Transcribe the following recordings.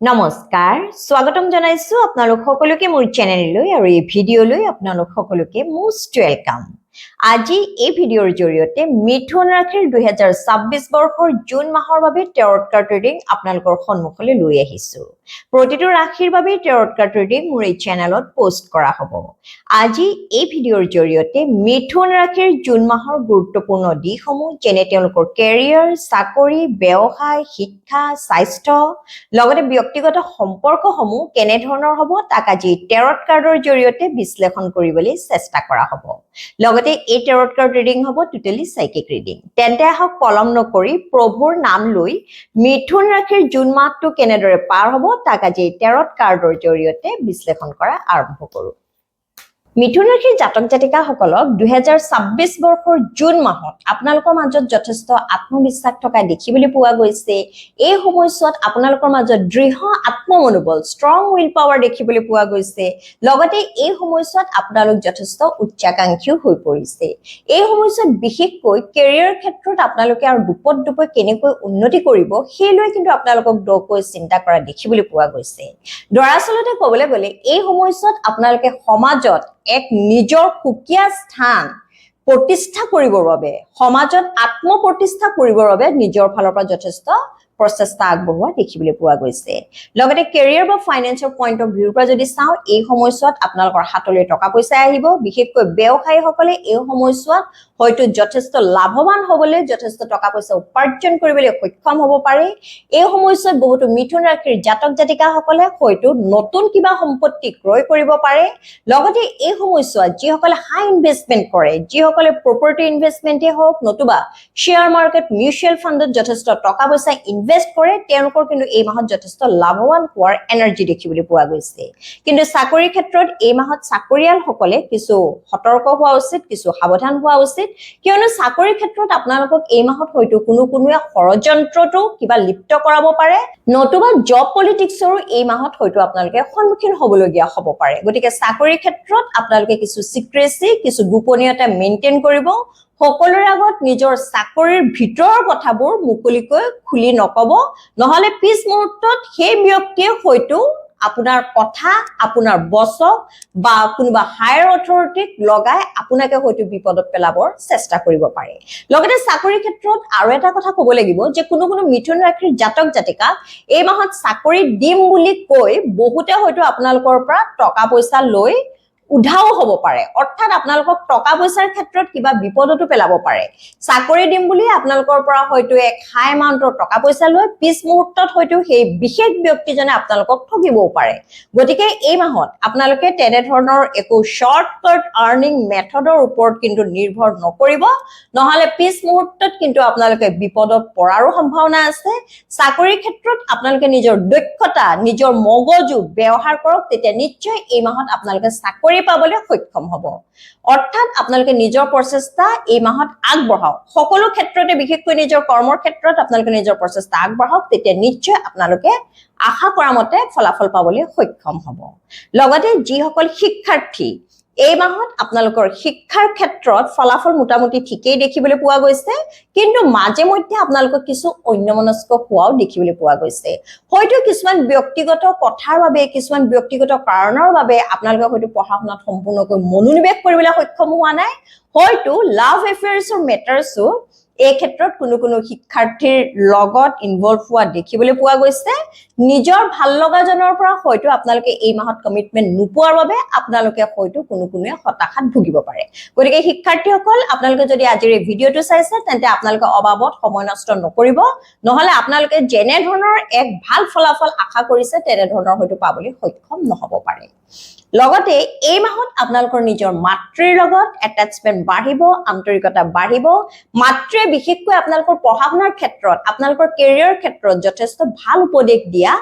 নমস্কাৰ স্বাগতম জনাইছো আপোনালোক সকলোকে মোৰ চেনেললৈ আৰু এই ভিডিঅ'লৈ আপোনালোক সকলোকে মোষ্ট ওয়েলকাম আজি এই ভিডিঅ'ৰ জৰিয়তে মিথুন ৰাশিৰ 2026 বৰ্ষৰ জুন মাহৰ বাবে টেৰট কাৰ্ড ৰিডিং আপোনালোকৰ সন্মুখলৈ লৈ আহিছো প্ৰতিটো ৰাশিৰ বাবে টেৰট কাৰ্ড ৰিডিং মোৰ এই চেনেলত পোষ্ট কৰা হ'ব আজি এই ভিডিঅ'ৰ জৰিয়তে মিথুন ৰাশিৰ জুন মাহৰ গুৰুত্বপূৰ্ণ দিশসমূহ যেনে তেওঁলোকৰ কেৰিয়াৰ চাকৰি ব্যৱসায় শিক্ষা স্বাস্থ্য লগতে ব্যক্তিগত সম্পৰ্কসমূহ কেনে ধৰণৰ হ'ব তাক আজি টেৰট কাৰ্ডৰ জৰিয়তে বিশ্লেষণ কৰিবলৈ চেষ্টা কৰা হ'ব লগতে এই টেৰট কাৰ্ড ৰিডিং হ'ব টোটালি সাইকিক ৰিডিং তেন্তে আহক পলম নকৰি প্ৰভুৰ নাম লৈ মিথুন ৰাশিৰ জুন মাহটো কেনেদৰে পাৰ হ'ব তাক আজি টেৰট কাৰ্ডৰ জৰিয়তে বিশ্লেষণ কৰা আৰম্ভ কৰোঁ মিথুন ৰাশিৰ জাতক জাতিকাসকলক 2026 বৰ্ষৰ জুন মাহত আপোনালোকৰ মাজত যথেষ্ট আত্মবিশ্বাস থকা দেখিবলৈ পোৱা গৈছে এই সময়ছোৱাত আপোনালোকৰ মাজত দৃঢ় আত্মমনোবল ষ্ট্ৰং উইল পাৱাৰ দেখিবলৈ পোৱা গৈছে লগতে এই সময়ছোৱাত আপোনালোক যথেষ্ট উচ্চাকাংক্ষী হৈ পৰিছে এই সময়ছোৱাত বিশেষকৈ কেৰিয়াৰ ক্ষেত্ৰত আপোনালোকে আৰু দুপত কেনেকৈ উন্নতি কৰিব সেইলৈ কিন্তু আপোনালোকক দকৈ চিন্তা কৰা দেখিবলৈ পোৱা গৈছে দৰাচলতে ক'বলৈ গ'লে এই সময়ছোৱাত আপোনালোকে সমাজত এক নিজৰ সুকীয়া স্থান প্ৰতিষ্ঠা কৰিবৰ বাবে সমাজত আত্মপ্ৰতিষ্ঠা কৰিবৰ বাবে নিজৰ ফালৰ পৰা যথেষ্ট প্ৰচেষ্টা আগবঢ়োৱা দেখিবলৈ পোৱা গৈছে লগতে কেৰিয়াৰ বা ফাইনেন্সৰ পইণ্ট অফ ভিউৰ পৰা যদি চাওঁ এই সময়ছোৱাত আপোনালোকৰ হাতলৈ টকা পইচা আহিব বিশেষকৈ ব্যৱসায়ীসকলে এই সময়ছোৱাত হয়তো যথেষ্ট লাভৱান হ'বলৈ যথেষ্ট টকা পইচা উপাৰ্জন কৰিবলৈ সক্ষম হ'ব পাৰে এই সময়ছোৱাত বহুতো মিথুন ৰাশিৰ জাতক জাতিকাসকলে হয়তো নতুন কিবা সম্পত্তি ক্ৰয় কৰিব পাৰে লগতে এই সময়ছোৱাত যিসকলে হাই ইনভেষ্টমেণ্ট কৰে যিসকলে প্ৰপাৰ্টি ইনভেষ্টমেণ্টে হওক নতুবা শ্বেয়াৰ মাৰ্কেট মিউচুৱেল ফাণ্ডত যথেষ্ট টকা পইচা ইনভেষ্ট কৰে তেওঁলোকৰ কিন্তু এই মাহত যথেষ্ট লাভৱান হোৱাৰ এনাৰ্জি দেখিবলৈ পোৱা গৈছে কিন্তু চাকৰি ক্ষেত্ৰত এই মাহত চাকৰিয়ালসকলে কিছু সতৰ্ক হোৱা উচিত কিছু সাৱধান হোৱা উচিত কিয়নো চাকৰি ক্ষেত্ৰত আপোনালোকক এই মাহত হয়তো কোনোৱে ষড়যন্ত্ৰটো কিবা লিপ্ত কৰাব পাৰে নতুবা জব পলিটিক্সৰো এই মাহত হয়তো আপোনালোকে সন্মুখীন হ'বলগীয়া হ'ব পাৰে গতিকে চাকৰি ক্ষেত্ৰত আপোনালোকে কিছু সিক্ৰেসি কিছু গোপনীয়তা মেইনটেইন কৰিব সকলোৰে আগত নিজৰ চাকৰিৰ ভিতৰৰ কথাবোৰ মুকলিকৈ খুলি নকব নহলে পিছ মুহূৰ্তত সেই ব্যক্তিয়ে হয়তো আপোনাৰ কথা আপোনাৰ বছক বা কোনোবা হায়াৰ অথৰিটিক লগাই আপোনাকে হয়তো বিপদত পেলাবৰ চেষ্টা কৰিব পাৰে লগতে চাকৰি ক্ষেত্ৰত আৰু এটা কথা ক'ব লাগিব যে কোনো মিথুন ৰাশিৰ জাতক জাতিকা এই মাহত চাকৰি দিম বুলি কৈ বহুতে হয়তো আপোনালোকৰ পৰা টকা পইচা লৈ উধাও হ'ব পাৰে অৰ্থাৎ আপোনালোকক টকা পইচাৰ ক্ষেত্ৰত কিবা বিপদতো পেলাব পাৰে চাকৰি দিম বুলি আপোনালোকৰ পৰা হয়তো এক হাই এমাউন্টৰ টকা পইচা লৈ পিছ মুহূৰ্তত হয়তো সেই বিশেষ ব্যক্তিজনে আপোনালোকক ঠগিবও পাৰে গতিকে এই মাহত আপোনালোকে তেনে ধৰণৰ একো শৰ্টকাট আৰ্নিং মেথডৰ ওপৰত কিন্তু নিৰ্ভৰ নকৰিব নহলে পিছ মুহূৰ্তত কিন্তু আপোনালোকে বিপদত পৰাৰো সম্ভাৱনা আছে চাকৰিৰ ক্ষেত্ৰত আপোনালোকে নিজৰ দক্ষতা নিজৰ মগজু ব্যৱহাৰ কৰক তেতিয়া নিশ্চয় এই মাহত আপোনালোকে চাকৰি পাবলৈ সক্ষম হ'ব অৰ্থাৎ আপোনালোকে নিজৰ প্ৰচেষ্টা এই মাহত আগবঢ়াওক সকলো ক্ষেত্ৰতে বিশেষকৈ নিজৰ কৰ্মৰ ক্ষেত্ৰত আপোনালোকে নিজৰ প্ৰচেষ্টা আগবঢ়াওক তেতিয়া নিশ্চয় আপোনালোকে আশা কৰা মতে ফলাফল পাবলৈ সক্ষম হ'ব লগতে যিসকল শিক্ষাৰ্থী এই মাহত আপোনালোকৰ শিক্ষাৰ ক্ষেত্ৰত ফলাফল মোটামুটি ঠিকই দেখিবলৈ পোৱা গৈছে কিন্তু মাজে মধ্যে আপোনালোকক কিছু অন্যমনস্ক হোৱাও দেখিবলৈ পোৱা গৈছে হয়তো কিছুমান ব্যক্তিগত কথাৰ বাবে কিছুমান ব্যক্তিগত কাৰণৰ বাবে আপোনালোকে হয়তো পঢ়া-শুনাত সম্পূৰ্ণকৈ মনোনিৱেশ কৰিবলৈ সক্ষম হোৱা নাই হয়তো লাভ এফেয়াৰ্ছৰ মেটাৰ্ছও এই ক্ষেত্ৰত কোনো শিক্ষাৰ্থীৰ লগত ইনভলভ হোৱা দেখিবলৈ পোৱা গৈছে নিজৰ ভাল লগাজনৰ পৰা হয়তো আপোনালোকে এই মাহত কমিটমেন্ট নোপোৱাৰ বাবে আপোনালোকে হয়তো কোনোৱে হতাশাত ভুগিব পাৰে গতিকে শিক্ষাৰ্থীসকল আপোনালোকে যদি আজিৰ এই ভিডিঅটো চাইছে তেন্তে আপোনালোকে অবাবত সময় নষ্ট নকৰিব নহলে আপোনালোকে যেনে ধৰণৰ এক ভাল ফলাফল আশা কৰিছে তেনে ধৰণৰ হয়তো পাবলৈ সক্ষম নহব পাৰে লগতে এই মাহত আপোনালোকৰ নিজৰ মাতৃৰ লগত এটাচমেন্ট বাঢ়িব আন্তৰিকতা বাঢ়িব মাতৃয়ে বিশেষকৈ আপোনালোকৰ পঢ়া-শুনাৰ ক্ষেত্ৰত আপোনালোকৰ কেৰিয়াৰ ক্ষেত্ৰত যথেষ্ট ভাল উপদেশ দিয়া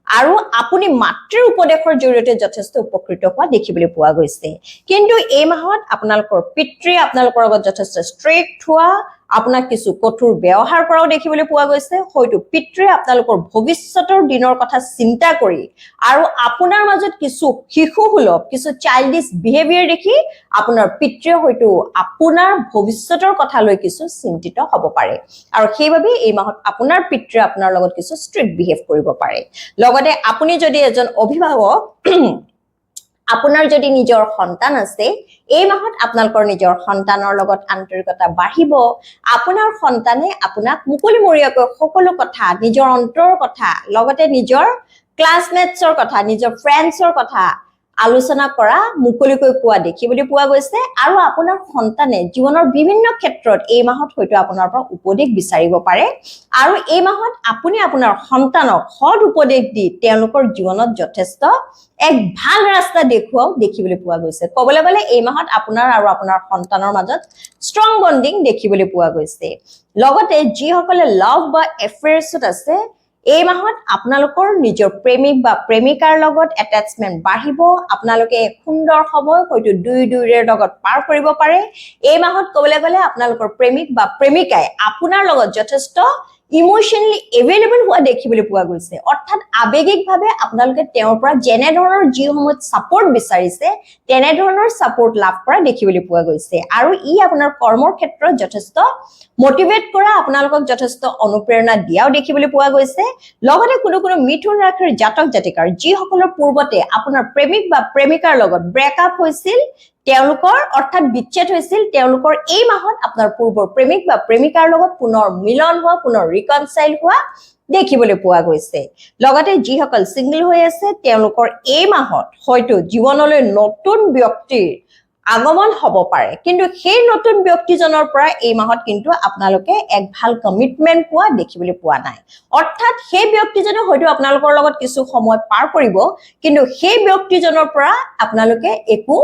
আৰু আপুনি মাতৃৰ উপদেশৰ জৰিয়তে যথেষ্ট উপকৃত হোৱা দেখিবলৈ পোৱা গৈছে কিন্তু এই মাহত আপোনালোকৰ পিতৃ আপোনালোকৰ লগত যথেষ্ট ষ্ট্ৰিক্ট হোৱা আপোনাক কিছু কঠোৰ ব্যৱহাৰ কৰাও দেখিবলৈ পোৱা গৈছে হয়তো পিতৃয়ে আপোনালোকৰ ভৱিষ্যতৰ দিনৰ কথা চিন্তা কৰি আৰু আপোনাৰ মাজত কিছু শিশুসুলভ কিছু চাইল্ডিছ বিহেভিয়াৰ দেখি আপোনাৰ পিতৃয়ে হয়তো আপোনাৰ ভৱিষ্যতৰ কথা লৈ কিছু চিন্তিত হ'ব পাৰে আৰু সেইভাবে এই মাহত আপোনাৰ পিতৃয়ে আপোনাৰ লগত কিছু ষ্ট্ৰিক্ট বিহেভ কৰিব পাৰে লগতে আপুনি যদি এজন অভিভাৱক আপোনাৰ যদি নিজৰ সন্তান আছে এই মাহত আপোনালোকৰ নিজৰ সন্তানৰ লগত আন্তৰিকতা বাঢ়িব আপোনাৰ সন্তানে আপোনাক মুকলিমূৰীয়াকৈ সকলো কথা নিজৰ অন্তৰৰ কথা লগতে নিজৰ ক্লাছমেটছৰ কথা নিজৰ ফ্ৰেণ্ডছৰ কথা আলোচনা কৰা মুকলিকৈ কোৱা দেখিবলৈ পোৱা গৈছে আৰু আপোনাৰ সন্তানে জীৱনৰ বিভিন্ন ক্ষেত্ৰত এই মাহত হয়তো আপোনাৰ পৰা উপদেশ বিচাৰিব পাৰে আৰু এই মাহত আপুনি আপোনাৰ সন্তানক সৎ উপদেশ দি তেওঁলোকৰ জীৱনত যথেষ্ট এক ভাল ৰাস্তা দেখুৱাও দেখিবলৈ পোৱা গৈছে ক'বলৈ গ'লে এই মাহত আপোনাৰ আৰু আপোনাৰ সন্তানৰ মাজত ষ্ট্ৰং বন্ডিং দেখিবলৈ পোৱা গৈছে লগতে যিসকলে লাভ বা এফেয়াৰ্ছত আছে এই মাহত আপোনালোকৰ নিজৰ প্ৰেমিক বা প্ৰেমিকাৰ লগত এটাচমেন্ট বাঢ়িব আপোনালোকে এক সুন্দৰ সময় হয়তো দুইৰে লগত পাৰ কৰিব পাৰে এই মাহত ক'বলৈ গ'লে আপোনালোকৰ প্ৰেমিক বা প্ৰেমিকাই আপোনাৰ লগত যথেষ্ট ইমোশনালি এভেইলেবল হোৱা দেখিবলৈ পোৱা গৈছে অৰ্থাৎ আবেগিকভাৱে আপোনালোকে তেওঁৰ পৰা যেনে ধৰণৰ যি সময়ত সাপোৰ্ট বিচাৰিছে তেনে ধৰণৰ সাপোৰ্ট লাভ কৰা দেখিবলৈ পোৱা গৈছে আৰু ই আপোনাৰ কৰ্মৰ ক্ষেত্ৰত যথেষ্ট মোটিভেট কৰা আপোনালোকক যথেষ্ট অনুপ্ৰেৰণা দিয়াও দেখিবলৈ পোৱা গৈছে লগতে কোনো মিথুন ৰাশিৰ জাতক জাতিকাৰ যিসকলৰ পূৰ্বতে আপোনাৰ প্ৰেমিক বা প্ৰেমিকাৰ লগত ব্ৰেকআপ হৈছিল তেওঁলোকৰ অৰ্থাৎ বিচ্ছেদ হৈছিল তেওঁলোকৰ এই মাহত আপোনাৰ পূৰ্বৰ প্ৰেমিক বা প্ৰেমিকাৰ লগত পুনৰ মিলন হোৱা পুনৰ ৰিকনসাইল হোৱা দেখিবলৈ পোৱা গৈছে লগতে যিসকল সিঙ্গল হৈ আছে তেওঁলোকৰ এই মাহত হয়তো জীৱনলৈ নতুন ব্যক্তিৰ আগমন হ'ব পাৰে কিন্তু সেই নতুন ব্যক্তিজনৰ পৰা এই মাহত কিন্তু আপোনালোকে এক ভাল কমিটমেন্ট পোৱা দেখিবলৈ পোৱা নাই অৰ্থাৎ সেই ব্যক্তিজনে হয়তো আপোনালোকৰ লগত কিছু সময় পাৰ কৰিব কিন্তু সেই ব্যক্তিজনৰ পৰা আপোনালোকে একো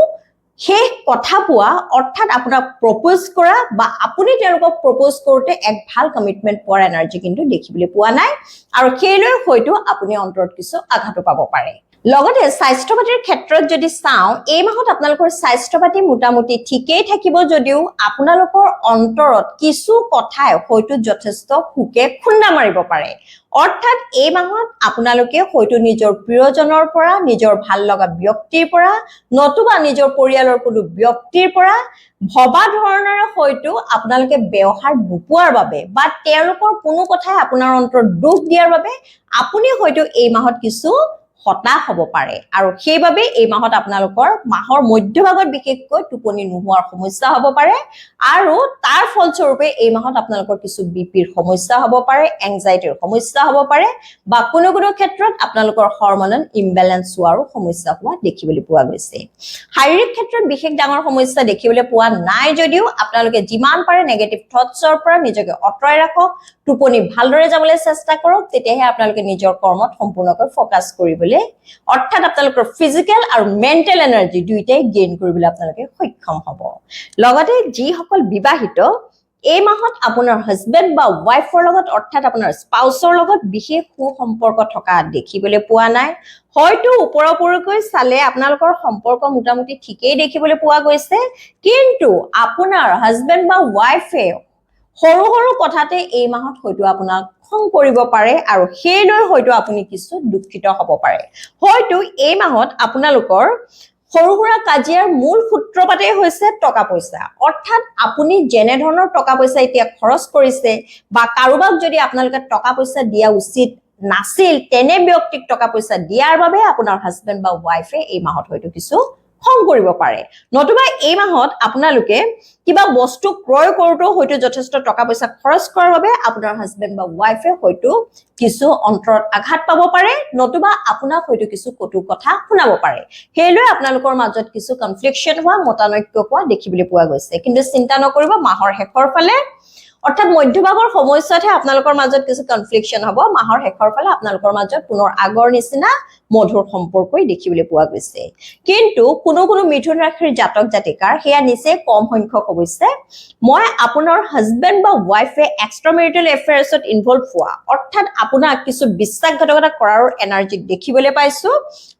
শেষ কথা পোৱা অৰ্থাৎ আপোনাক প্ৰপ'জ কৰা বা আপুনি তেওঁলোকক প্ৰপ'জ কৰোতে এক ভাল কমিটমেন্ট পোৱাৰ এনাৰ্জি কিন্তু দেখিবলৈ পোৱা নাই আৰু সেইলৈ হয়তো আপুনি অন্তৰত কিছু আঘাত পাব পাৰে লগতে স্বাস্থ্য পাতিৰ ক্ষেত্ৰত যদি চাও এই মাহত আপোনালোকৰ স্বাস্থ্য পাতি মোটামুটি ঠিকই থাকিব যদিও আপোনালোকৰ অন্তৰত কিছু কথাই হয়তো যথেষ্ট হুকে খুন্দা মাৰিব পাৰে অৰ্থাৎ এই মাহত আপোনালোকে হয়তো নিজৰ প্ৰিয়জনৰ পৰা নিজৰ ভাল লগা ব্যক্তিৰ পৰা নতুবা নিজৰ পৰিয়ালৰ কোনো ব্যক্তিৰ পৰা ভবা ধৰণৰ হয়তো আপোনালোকে ব্যৱহাৰ নোপোৱাৰ বাবে বা তেওঁলোকৰ কোনো কথাই আপোনাৰ অন্তৰত দুখ দিয়াৰ বাবে আপুনি হয়তো এই মাহত কিছু হতাশ হ'ব পাৰে আৰু সেইভাবে এই মাহত আপোনালোকৰ মাহৰ মধ্যভাগত বিশেষকৈ টোপনি নোহোৱাৰ সমস্যা হ'ব পাৰে আৰু তাৰ ফলস্বৰূপে এই মাহত আপোনালোকৰ কিছু বিপিৰ সমস্যা হ'ব পাৰে এংজাইটিৰ সমস্যা হ'ব পাৰে বা কোনো ক্ষেত্ৰত আপোনালোকৰ হৰম'নেল ইমবেলেন্স হোৱাৰ সমস্যা হোৱা দেখিবলৈ পোৱা গৈছে শাৰীৰিক ক্ষেত্ৰত বিশেষ ডাঙৰ সমস্যা দেখিবলৈ পোৱা নাই যদিও আপোনালোকে যিমান পাৰে নেগেটিভ থটছৰ পৰা নিজকে অতৰাই ৰাখক টোপনি ভালদৰে যাবলৈ চেষ্টা কৰক তেতিয়াহে আপোনালোকে নিজৰ কৰ্মত সম্পূৰ্ণকৈ ফোকাস কৰিবলৈ অৰ্থাৎ আপোনালোকৰ ফিজিক্যাল আৰু মেন্টাল এনাৰ্জি দুইটাই গেইন কৰিবলৈ আপোনালোকে সক্ষম হ'ব লগতে যিসকল বিবাহিত এই মাহত আপোনাৰ হাজবেণ্ড বা ওয়াইফৰ লগত অৰ্থাৎ আপোনাৰ স্পাউসৰ লগত বিশেষ সুসম্পৰ্ক থকা দেখিবলৈ পোৱা নাই হয়তো ওপৰপৰকৈ চালে আপোনালোকৰ সম্পৰ্ক মোটামুটি ঠিকই দেখিবলৈ পোৱা গৈছে কিন্তু আপোনাৰ হাজবেণ্ড বা ওয়াইফে সৰু কথাতে এই মাহত হয়তো আপোনাক খং কৰিব পাৰে আৰু সেইলৈ হয়তো আপুনি কিছু দুঃখিত হ'ব পাৰে হয়তো এই মাহত আপোনালোকৰ সৰু কাজিয়াৰ মূল সূত্ৰপাতেই হৈছে টকা পইচা অৰ্থাৎ আপুনি যেনে ধৰণৰ টকা পইচা এতিয়া খৰচ কৰিছে বা কাৰোবাক যদি আপোনালোকে টকা পইচা দিয়া উচিত নাছিল তেনে ব্যক্তিক টকা পইচা দিয়াৰ বাবে আপোনাৰ হাজবেণ্ড বা ওয়াইফে এই মাহত হয়তো কিছু খং কৰিব পাৰে নতুবা এই মাহত আপোনালোকে কিবা বস্তু ক্ৰয় কৰোঁতেও হয়তো যথেষ্ট টকা পইচা খৰচ কৰাৰ বাবে আপোনাৰ হাজবেণ্ড বা ওয়াইফে হয়তো কিছু অন্তৰত আঘাত পাব পাৰে নতুবা আপোনাক হয়তো কিছু কটু কথা শুনাব পাৰে হেলৈ আপোনালোকৰ মাজত কিছু কনফ্লিকশন হোৱা মতানৈক্য হোৱা দেখিবলৈ পোৱা গৈছে কিন্তু চিন্তা নকৰিব মাহৰ শেষৰ ফালে অৰ্থাৎ মধ্যভাগৰ সময়ছোৱাতহে আপোনালোকৰ মাজত কিছু কনফ্লিকশন হ'ব মাহৰ শেষৰ ফালে আপোনালোকৰ মাজত পুনৰ আগৰ নিচিনা মধুৰ সম্পৰ্কই দেখিবলৈ পোৱা গৈছে কিন্তু কোনো মিথুন ৰাশিৰ জাতক জাতিকাৰ হেয়া নিচে কম সংখ্যক অৱশ্যে মই আপোনাৰ হাজবেণ্ড বা ওয়াইফে এক্সট্ৰামেৰিটেল এফেয়াৰ্ছত ইনভলভ হোৱা অৰ্থাৎ আপোনাক কিছু বিশ্বাসঘাতকতা কৰাৰ এনাৰ্জি দেখিবলৈ পাইছো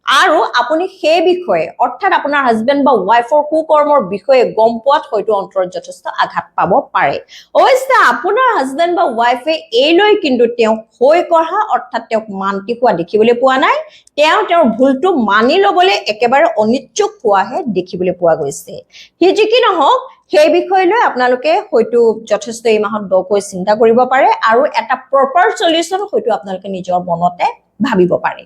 আৰু আপুনি সেই বিষয়ে অৰ্থাৎ আপোনাৰ হাজবেণ্ড বা ৱাইফৰ কুকৰ্মৰ বিষয়ে গম পোৱাত হয়তো অন্তৰত যথেষ্ট আঘাত পাব পাৰে অৱশ্যে আপোনাৰ হাজবেণ্ড বা ৱাইফে এইলৈ কিন্তু তেওঁক হৈ কৰা অৰ্থাৎ তেওঁক মান্তি হোৱা দেখিবলৈ পোৱা নাই তেওঁৰ ভুলটো মানি ল'বলৈ একেবাৰে অনিচ্ছুক হোৱাহে দেখিবলৈ পোৱা গৈছে সি যি কি নহওক সেই বিষয়লৈ আপোনালোকে হয়তো যথেষ্ট এই মাহত দকৈ চিন্তা কৰিব পাৰে আৰু এটা প্ৰপাৰ সলিউশন হয়তো আপোনালোকে নিজৰ মনতে ভাবিব পাৰে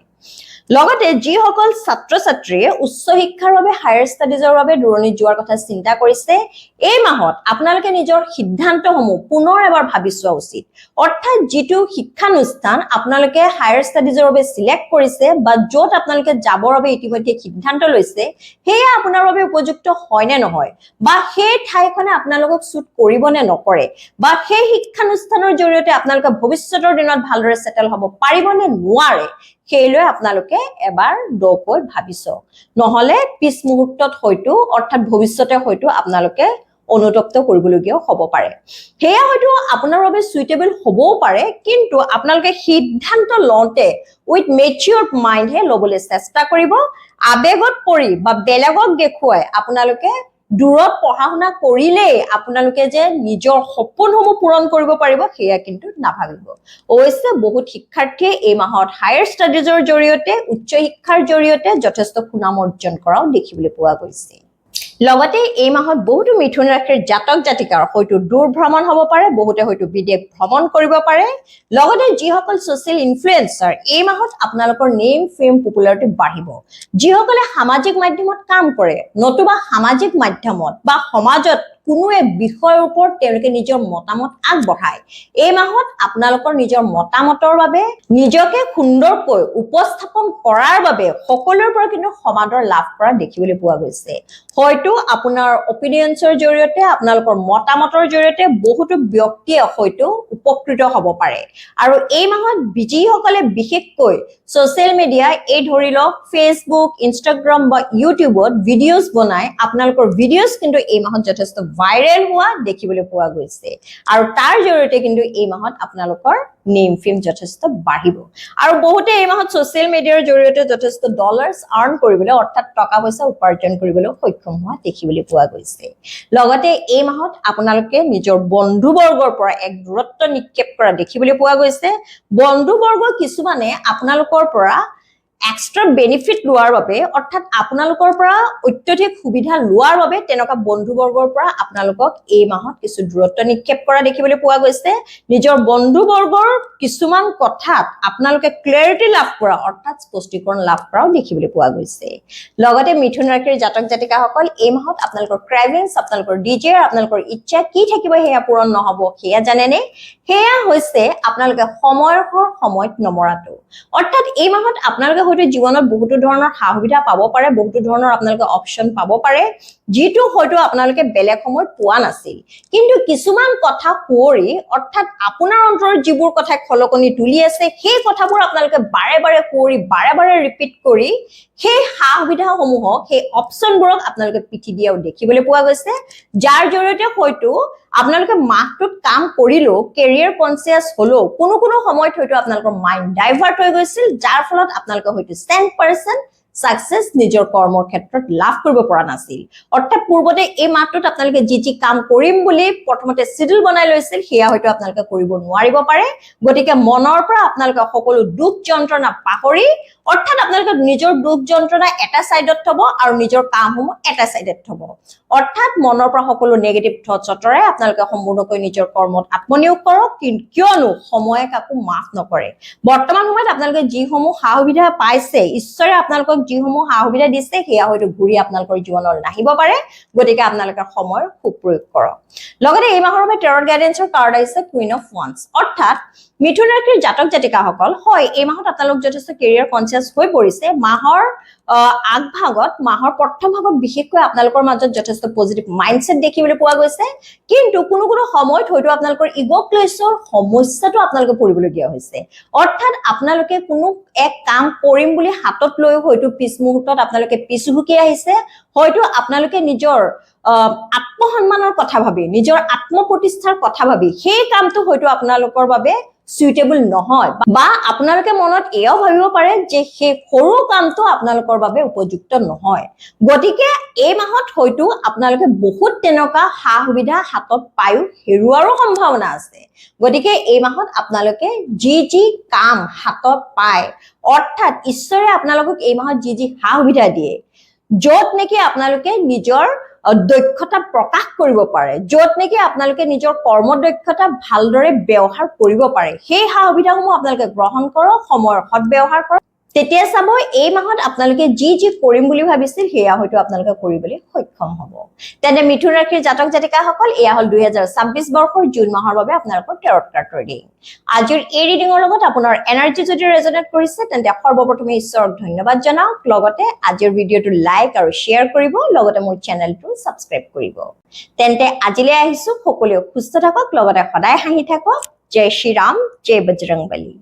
লগতে যিসকল ছাত্ৰ-ছাত্ৰীয়ে উচ্চ শিক্ষাৰ বাবে হায়াৰ ষ্টাডিজৰ বাবে দূৰণিত যোৱাৰ কথা চিন্তা কৰিছে এই মাহত আপোনালোকে নিজৰ সিদ্ধান্তসমূহ পুনৰ এবাৰ ভাবি চোৱা উচিত অৰ্থাৎ যিটো শিক্ষানুষ্ঠান আপোনালোকে হায়াৰ ষ্টাডিজৰ বাবে সিলেক্ট কৰিছে বা য'ত আপোনালোকে যাবৰ বাবে ইতিমধ্যে সিদ্ধান্ত লৈছে সেয়া আপোনাৰ বাবে উপযুক্ত হয় নে নহয় বা সেই ঠাইখনে আপোনালোকক সুট কৰিব নে নকৰে বা সেই শিক্ষানুষ্ঠানৰ জৰিয়তে আপোনালোকে ভৱিষ্যতৰ দিনত ভালদৰে সেটেল হ'ব পাৰিব নে নোৱাৰে সেইলৈ আপোনালোকে এবাৰ দকৈ ভাবিছ নহলে পিছ মুহূৰ্তত হয়তো অৰ্থাৎ ভৱিষ্যতে হয়তো আপোনালোকে অনুতপ্ত কৰিবলগীয়া হ'ব পাৰে হেয়া হয়তো আপোনাৰ বাবে সুইটেবল হ'বও পাৰে কিন্তু আপোনালোকে সিদ্ধান্ত লওঁতে উইথ মেচিউৰড মাইন্ড হে ল'বলৈ চেষ্টা কৰিব আবেগত পৰি বা বেলেগক দেখুৱাই আপোনালোকে দূৰত পঢ়া শুনা কৰিলে আপোনালোকে যে নিজৰ সপোনসমূহ পূৰণ কৰিব পাৰিব সেয়া কিন্তু নাভাবিব অৱশ্যে বহুত শিক্ষাৰ্থীয়ে এই মাহত হায়াৰ ষ্টাডিজৰ জৰিয়তে উচ্চ শিক্ষাৰ জৰিয়তে যথেষ্ট সুনাম অৰ্জন কৰাও দেখিবলৈ পোৱা গৈছে লগতে এই মাহত বহুতো মিথুন ৰাশিৰ জাতক জাতিকাৰ হয়তো দূৰ ভ্ৰমণ হ'ব পাৰে বহুতে হয়তো বিদেশ ভ্ৰমণ কৰিব পাৰে লগতে যিসকল সোশ্যাল ইনফ্লুয়েন্সাৰ এই মাহত আপোনালোকৰ নেম ফেম পপুলাৰিটি বাঢ়িব যিসকলে সামাজিক মাধ্যমত কাম কৰে নতুবা সামাজিক মাধ্যমত বা সমাজত কোনো এক বিষয়ৰ ওপৰত তেওঁলোকে নিজৰ মতামত আগবঢ়ায় এই মাহত আপোনালোকৰ নিজৰ মতামতৰ বাবে নিজকে সুন্দৰকৈ উপস্থাপন কৰাৰ বাবে সকলোৰ পৰা কিন্তু সমাদৰ লাভ কৰা দেখিবলৈ পোৱা গৈছে হয়তো আপোনাৰ অপিনিয়নছৰ জৰিয়তে আপোনালোকৰ মতামতৰ জৰিয়তে বহুতো ব্যক্তিয়ে হয়তো উপকৃত হ'ব পাৰে আৰু এই মাহত যিসকলে বিশেষকৈ সোশ্যাল মিডিয়া এই ধৰি লওক ফেসবুক ইনষ্টাগ্ৰাম বা ইউটিউবত ভিডিঅ'জ বনাই আপোনালোকৰ ভিডিঅ'জ কিন্তু এই মাহত যথেষ্ট ভাইৰেল হোৱা দেখিবলৈ পোৱা গৈছে আৰু তাৰ জৰিয়তে কিন্তু এই মাহত আপোনালোকৰ নেম ফেম যথেষ্ট বাঢ়িব আৰু বহুতে এই মাহত সোশ্যাল মিডিয়াৰ জৰিয়তে যথেষ্ট ডলাৰ্স আৰ্ন কৰিবলৈ অৰ্থাৎ টকা পইচা উপাৰ্জন কৰিবলৈ সক্ষম হোৱা দেখিবলৈ পোৱা গৈছে লগতে এই মাহত আপোনালোকে নিজৰ বন্ধুবৰ্গৰ পৰা এক দূৰত্ব নিক্ষেপ কৰা দেখিবলৈ পোৱা গৈছে বন্ধুবৰ্গ কিছুমানে আপোনালোকৰ পৰা এক্সট্ৰা বেনিফিট লোৱাৰ বাবে অৰ্থাৎ আপোনালোকৰ পৰা অত্যধিক সুবিধা লোৱাৰ বাবে তেনেকুৱা বন্ধুবৰ্গৰ পৰা আপোনালোকক এই মাহত কিছু দূৰত্ব নিক্ষেপ কৰা দেখিবলৈ পোৱা গৈছে নিজৰ বন্ধুবৰ্গৰ কিছুমান কথাত আপোনালোকে ক্লিয়াৰিটি লাভ কৰা অৰ্থাৎ স্পষ্টীকৰণ লাভ কৰাও দেখিবলৈ পোৱা গৈছে লগতে মিথুন ৰাশিৰ জাতক জাতিকাসকল এই মাহত আপোনালোকৰ ক্ৰেভিংছ আপোনালোকৰ ডিজায়াৰ আপোনালোকৰ ইচ্ছা কি থাকিব সেয়া পূৰণ নহব সেয়া জানেনে সেয়া হৈছে আপোনালোকে সময়ত নমৰাটো অৰ্থাৎ এই মাহত আপোনালোকে হয়তো জীৱনত বহুতো ধৰণৰ সুবিধা পাব পাৰে বহুতো ধৰণৰ আপোনালোকে অপচন পাব পাৰে যিটো হয়তো আপোনালোকে বেলেগ সময়ত পোৱা নাছিল কিন্তু কিছুমান কথা কুঁৱৰী অৰ্থাৎ আপোনাৰ অন্তৰৰ যিবোৰ কথা খলকনি তুলি আছে সেই কথাবোৰ আপোনালোকে বাৰে বাৰে কুঁৱৰী বাৰে বাৰে ৰিপিট কৰি সেই সুবিধাসমূহক সেই অপচনবোৰক আপোনালোকে পিঠি দিয়াও দেখিবলৈ পোৱা গৈছে যাৰ জৰিয়তে হয়তো আপোনালোকে মাহটোত কাম কৰিলো কেৰিয়াৰ কনসিয়াস হলো কোনো সময়ত হয়তো আপোনালোকৰ মাইন্ড ডাইভাৰ্ট হৈ গৈছিল যাৰ ফলত আপোনালোকে হয়তো 100% সাকসেস নিজৰ কৰ্মৰ ক্ষেত্ৰত লাভ কৰিব পৰা নাছিল অৰ্থাৎ পূৰ্বতে এই মাহটোত আপোনালোকে যি কাম কৰিম বুলি প্ৰথমতে শিডিউল বনাই লৈছিল সেয়া হয়তো আপোনালোকে কৰিব নোৱাৰিব পাৰে গতিকে মনৰ পৰা আপোনালোকে সকলো দুখ যন্ত্ৰণা পাহৰি অৰ্থাৎ আপোনালোকে নিজৰ দুখ যন্ত্ৰণা এটা সাইডত থব আৰু নিজৰ কামসমূহ এটা সাইডত থব অৰ্থাৎ মনৰ পৰা সকলো নেগেটিভ থটছ অতৰাই আপোনালোকে সম্পূৰ্ণকৈ নিজৰ কৰ্মত আত্মনিয়োগ কৰক কিয়নো সময়ে কাকো মাফ নকৰে বৰ্তমান সময়ত আপোনালোকে যিসমূহ সুবিধা পাইছে ঈশ্বৰে আপোনালোকক যিসমূহ সুবিধা দিছে সেয়া হয়তো ঘূৰি আপোনালোকৰ জীৱনত নাহিব পাৰে গতিকে আপোনালোকে সময়ৰ সুপ্ৰয়োগ কৰক লগতে এই মাহৰ বাবে টেৰট গাইডেন্সৰ কাৰ্ড আহিছে কুইন অফ ওৱান্স অৰ্থাৎ মিথুন ৰাশিৰ জাতক জাতিকাসকল হয় এই মাহত আপোনালোক যথেষ্ট কেৰিয়াৰ কনসিয়াস হৈ পৰিছে মাহৰ আগভাগত মাহৰ প্ৰথম ভাগত বিশেষকৈ আপোনালোকৰ মাজত যথেষ্ট পজিটিভ মাইন্ডসেট দেখিবলৈ পোৱা গৈছে কিন্তু কোনো সময়ত হয়তো আপোনালোকৰ ইগো ক্লেশৰ সমস্যাটো আপোনালোকে পৰিবলগীয়া হৈছে অৰ্থাৎ আপোনালোকে কোনো এক কাম কৰিম বুলি হাতত লৈ হয়তো পিছ মুহূৰ্তত আপোনালোকে পিছহুকি আহিছে হয়তো আপোনালোকে নিজৰ আত্মসন্মানৰ কথা ভাবি নিজৰ আত্মপ্ৰতিষ্ঠাৰ কথা ভাবি সেই কামটো হয়তো আপোনালোকৰ বাবে সুইটেবল নহয় বা আপোনালোকে মনত এয়াও ভাবিব পাৰে যে সেই সৰু কামটো আপোনালোকৰ বাবে উপযুক্ত নহয় গতিকে এই মাহত হয়তো আপোনালোকে বহুত তেনেকুৱা সা-সুবিধা হাতত পায়ো হেৰুৱাৰো সম্ভাৱনা আছে গতিকে এই মাহত আপোনালোকে যি কাম হাতত পায় অৰ্থাৎ ঈশ্বৰে আপোনালোকক এই মাহত যি সা-সুবিধা দিয়ে য'ত নেকি আপোনালোকে নিজৰ দক্ষতা প্ৰকাশ কৰিব পাৰে য'ত নেকি আপোনালোকে নিজৰ কৰ্মদক্ষতা ভালদৰে ব্যৱহাৰ কৰিব পাৰে সেই সা-সুবিধাসমূহ আপোনালোকে গ্ৰহণ কৰক সময়ৰ সদ্ব্যৱহাৰ কৰক তেতিয়া চাব এই মাহত আপোনালোকে যি কৰিম বুলি ভাবিছিল সেয়া হয়তো আপোনালোকে কৰিবলৈ সক্ষম হ'ব তেনে মিথুন ৰাশিৰ জাতক জাতিকাসকল এয়া হ'ল 2026 বৰ্ষৰ জুন মাহৰ বাবে আপোনালোকৰ টেৰট কাৰ্ড ৰিডিং আজিৰ এই ৰিডিঙৰ লগত আপোনাৰ এনাৰ্জি যদি ৰেজনেট কৰিছে তেন্তে সৰ্বপ্ৰথমে ঈশ্বৰক ধন্যবাদ জনাওক লগতে আজিৰ ভিডিঅ'টো লাইক আৰু শ্বেয়াৰ কৰিব লগতে মোৰ চেনেলটো সাবস্ক্ৰাইব কৰিব তেন্তে আজিলৈ আহিছো সকলোৱে সুস্থ থাকক লগতে সদায় হাঁহি থাকক জয় শ্ৰী ৰাম জয় বজৰংবলী